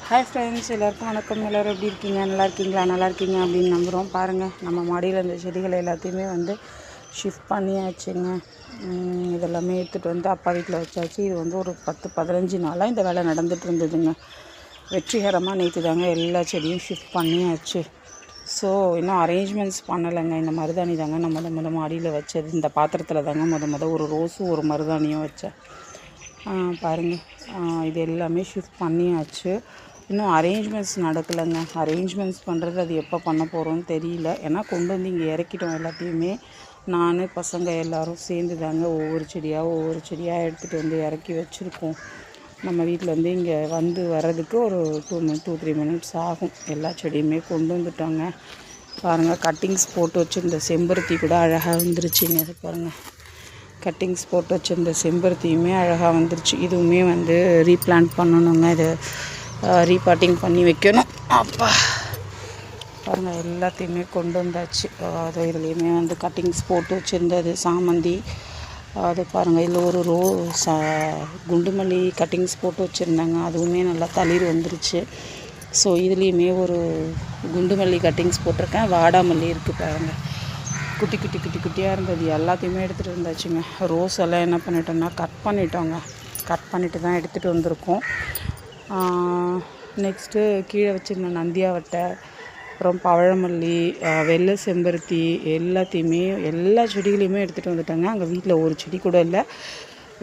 Hi friends, எல்லாருக்கும் வணக்கம். எல்லோரும் எப்படி இருக்கீங்க? நல்லா இருக்கீங்க அப்படின்னு நம்புகிறோம். பாருங்கள், நம்ம மாடியில் இந்த செடிகளை எல்லாத்தையுமே ஷிஃப்ட் பண்ணியாச்சுங்க. இதெல்லாமே எடுத்துகிட்டு வந்து அப்பா வீட்டில் வச்சாச்சு. இது ஒரு 10-15 நாளாக இந்த வேலை நடந்துகிட்டு இருந்ததுங்க. வெற்றிகரமாக நேற்று தாங்க எல்லா செடியும் ஷிஃப்ட் பண்ணியாச்சு. ஸோ இன்னும் அரேஞ்ச்மெண்ட்ஸ் பண்ணலைங்க. இந்த மருதாணி தாங்க நான் முத மாடியில் வச்சது. இந்த பாத்திரத்தில் தாங்க ஒரு ரோஸும் ஒரு மருதாணியும் வச்சேன். பாருங்கள், இது எல்லாமே ஷிஃப்ட் பண்ணியாச்சு. இன்னும் அரேஞ்ச்மெண்ட்ஸ் நடக்கலைங்க. அரேஞ்ச்மெண்ட்ஸ் பண்ணுறது அது எப்போ பண்ண போகிறோன்னு தெரியல. ஏன்னா கொண்டு வந்து இங்கே இறக்கிட்டோம் எல்லாத்தையுமே. நான் பசங்க எல்லோரும் சேர்ந்து தாங்க ஒவ்வொரு செடியாக எடுத்துகிட்டு வந்து இறக்கி வச்சுருக்கோம். நம்ம வீட்டிலேருந்து இங்கே வர்றதுக்கு ஒரு 2-3 மினிட்ஸ் ஆகும். எல்லா செடியுமே கொண்டு வந்துட்டோங்க. பாருங்கள், கட்டிங்ஸ் போட்டு வச்சுருந்த செம்பருத்தி கூட அழகாக வந்துருச்சுங்க. அது பாருங்கள், கட்டிங்ஸ் போட்டு வச்சுருந்த செம்பருத்தியுமே அழகாக வந்துருச்சு. இதுவுமே ரீப்ளான்ட் பண்ணணுங்க. இது ரீபாட்டிங் பண்ணி வைக்கணும். அப்பா பாருங்கள், எல்லாத்தையுமே கொண்டு வந்தாச்சு. அது இதுலேயுமே கட்டிங்ஸ் போட்டு வச்சுருந்தது சாமந்தி. அது பாருங்கள், இதில் ஒரு குண்டுமல்லி கட்டிங்ஸ் போட்டு வச்சுருந்தாங்க. அதுவுமே நல்லா தளிர் வந்துருச்சு. ஸோ இதுலேயுமே ஒரு குண்டுமல்லி கட்டிங்ஸ் போட்டிருக்கேன். வாடாமல்லி இருக்குது பாருங்கள். குட்டியாக இருந்தது எல்லாத்தையுமே எடுத்துகிட்டு வந்தாச்சுங்க. ரோஸ் எல்லாம் என்ன பண்ணிட்டோம்னா கட் பண்ணிவிட்டு தான் எடுத்துகிட்டு வந்திருக்கோம். நெக்ஸ்ட்டு கீழே வச்சுருந்த நந்தியாவட்டை, அப்புறம் பவழமல்லி, வெள்ளை செம்பருத்தி எல்லாத்தையுமே எல்லா செடிகளையுமே எடுத்துகிட்டு வந்துட்டாங்க. அங்கே வீட்டில் ஒரு செடி கூட இல்லை.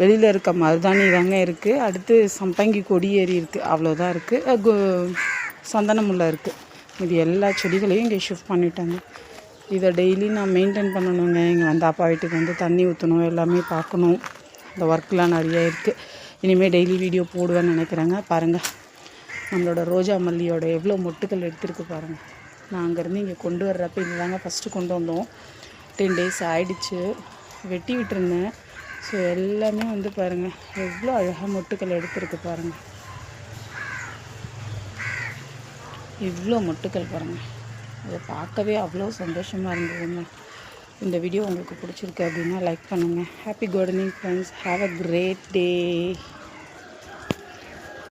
வெளியில் இருக்க மருதாணி தாங்க இருக்குது. அடுத்து சம்பங்கி கொடி ஏறி இருக்குது, அவ்வளோதான் இருக்குது. சந்தன முல்லை இருக்குது. இது எல்லா செடிகளையும் இங்கே ஷிஃப்ட் பண்ணிட்டாங்க. இதை டெய்லி நான் மெயின்டைன் பண்ணணுங்க. இங்கே அப்பா வீட்டுக்கு தண்ணி ஊற்றணும், எல்லாமே பார்க்கணும். இந்த ஒர்க்லாம் நிறைய இருக்குது. இனிமேல் டெய்லி வீடியோ போடுவேன்னு நினைக்கிறேங்க. பாருங்கள், நம்மளோட ரோஜா மல்லியோட எவ்வளோ மொட்டுக்கள் எடுத்துருக்கு பாருங்கள். நான் அங்கேருந்து இங்கே கொண்டு வர்றப்போ இது தாங்க ஃபஸ்ட்டு கொண்டு வந்தோம். 10 days ஆகிடுச்சு. வெட்டி விட்டுருந்தேன். ஸோ எல்லாமே பாருங்கள், எவ்வளோ அழகாக மொட்டுக்கள் எடுத்துருக்கு பாருங்கள். இவ்வளோ மொட்டுக்கள் பாருங்கள். அதை பார்க்கவே அவ்வளோ சந்தோஷமாக இருந்ததுங்க. இந்த வீடியோ உங்களுக்கு பிடிச்சிருக்கு அப்படின்னா லைக் பண்ணுங்கள். Happy gardening friends. Have a great day.